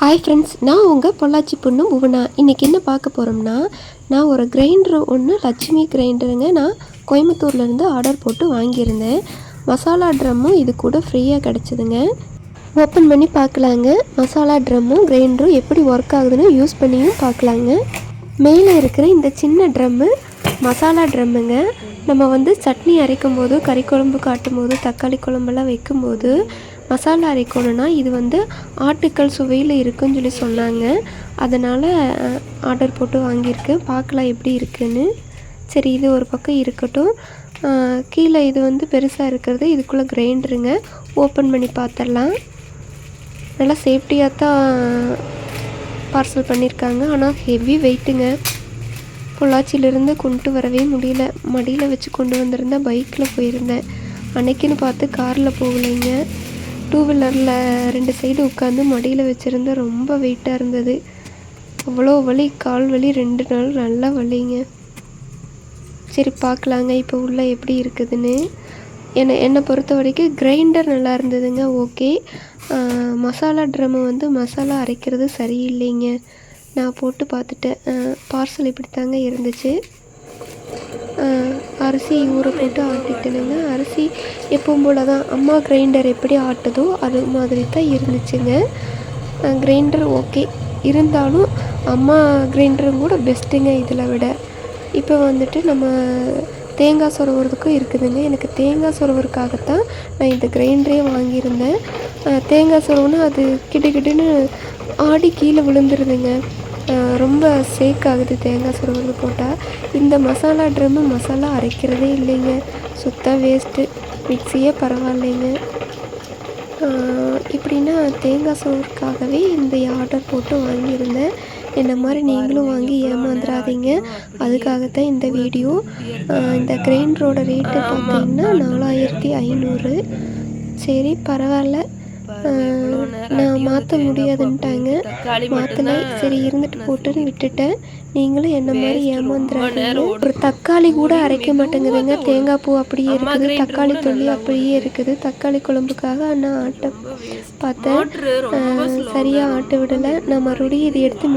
Hi friends, நான் உங்கள் பொள்ளாச்சி பொண்ணு புவனா. இன்றைக்கி என்ன பார்க்க போகிறோம்னா, நான் ஒரு கிரைண்டரு ஒன்று லட்சுமி கிரைண்டருங்க. நான் கோயம்புத்தூர்லேருந்து ஆர்டர் போட்டு வாங்கியிருந்தேன். மசாலா ட்ரம்மும் இது கூட ஃப்ரீயாக கிடச்சிதுங்க. ஓப்பன் பண்ணி பார்க்கலாங்க. மசாலா ட்ரம்மும் கிரைண்டரும் எப்படி ஒர்க் ஆகுதுன்னு யூஸ் பண்ணியும் பார்க்கலாங்க. மேலே இருக்கிற இந்த சின்ன ட்ரம்மு மசாலா ட்ரம்முங்க. நம்ம சட்னி அரைக்கும் போது, கறி குழம்பு காட்டும் போது, தக்காளி குழம்பெல்லாம் வைக்கும்போது மசாலா அரைக்கணுன்னா இது ஆட்டுக்கல் சுவையில் இருக்குன்னு சொல்லி சொன்னாங்க. அதனால் ஆர்டர் போட்டு வாங்கியிருக்கேன். பார்க்கலாம் எப்படி இருக்குன்னு. சரி, இது ஒரு பக்கம் இருக்கட்டும். கீழே இது பெருசாக இருக்கிறது இதுக்குள்ளே கிரைண்டருங்க. ஓப்பன் பண்ணி பார்த்துடலாம். நல்லா சேஃப்டியாக தான் பார்சல் பண்ணியிருக்காங்க. ஆனால் ஹெவி வெயிட்டுங்க. பொள்ளாச்சியிலேருந்து கொண்டு வரவே முடியல. மடியில் வச்சு கொண்டு வந்திருந்தேன். பைக்கில் போயிருந்தேன். அன்னைக்குன்னு பார்த்து காரில் போகலைங்க. டூ வீலரில் 2 சைடு உட்காந்து மடியில் வச்சுருந்தா ரொம்ப வெயிட்டாக இருந்தது. அவ்வளோ வலி, கால் வலி 2 நாள் நல்லா வலிங்க. சரி, பார்க்கலாங்க இப்போ உள்ளே எப்படி இருக்குதுன்னு. என்னை பொறுத்த வரைக்கும் கிரைண்டர் நல்லா இருந்ததுங்க. ஓகே. மசாலா ட்ரம்மு மசாலா அரைக்கிறது சரியில்லைங்க. நான் போட்டு பார்த்துட்டேன். பார்சல் இப்படி தாங்க இருந்துச்சு. அரிசி ஊற போட்டு ஆட்டிட்டேனுங்க. அரிசி எப்பவும் போல் தான் அம்மா கிரைண்டர் எப்படி ஆட்டுதோ அது மாதிரி தான் இருந்துச்சுங்க. கிரைண்டர் ஓகே, இருந்தாலும் அம்மா கிரைண்டரும் கூட பெஸ்ட்டுங்க இதில் விட. இப்போ நம்ம தேங்காய் சொருவுறதுக்கும் இருக்குதுங்க. எனக்கு தேங்காய் சொருவுறதுக்காகத்தான் நான் இந்த கிரைண்டரே வாங்கியிருந்தேன். தேங்காய் சொருவுனா அது கிடுகிடுன்னு ஆடி கீழே விழுந்துருதுங்க. ரொம்ப சேக் ஆகுது தேங்காய் சொருவுறது போட்டால். இந்த மசாலா ட்ரம்மு மசாலா அரைக்கிறதே இல்லைங்க. சுத்தம் வேஸ்ட்டு. மிக்சியே பரவாயில்லைங்க. இப்படின்னா தேங்காய் சொருவுறதுக்காகவே இந்த ஆர்டர் போட்டு வாங்கியிருந்தேன். என்ன மாதிரி நீங்களும் வாங்கி ஏமாந்துடாதீங்க. அதுக்காகத்தான் இந்த வீடியோ. இந்த கிரைண்டரோட ரேட்டு பார்த்தீங்கன்னா 4500. சரி, பரவாயில்ல. நான் மாற்ற முடியாதுன்ட்டாங்க. மாற்றினேன். சரி, இருந்துட்டு போட்டுன்னு விட்டுட்டேன். நீங்களும் என்ன மாதிரி ஏமாந்துடாதீங்க. ஒரு தக்காளி கூட அரைக்க மாட்டேங்குதுங்க. தேங்காய் பூ அப்படியே இருக்குது, தக்காளி தொல்லி அப்படியே இருக்குது. தக்காளி குழம்புக்காக நான் ஆட்ட பார்த்தேன். சரியாக ஆட்ட விடலை. நான் மறுபடியும் இதை எடுத்து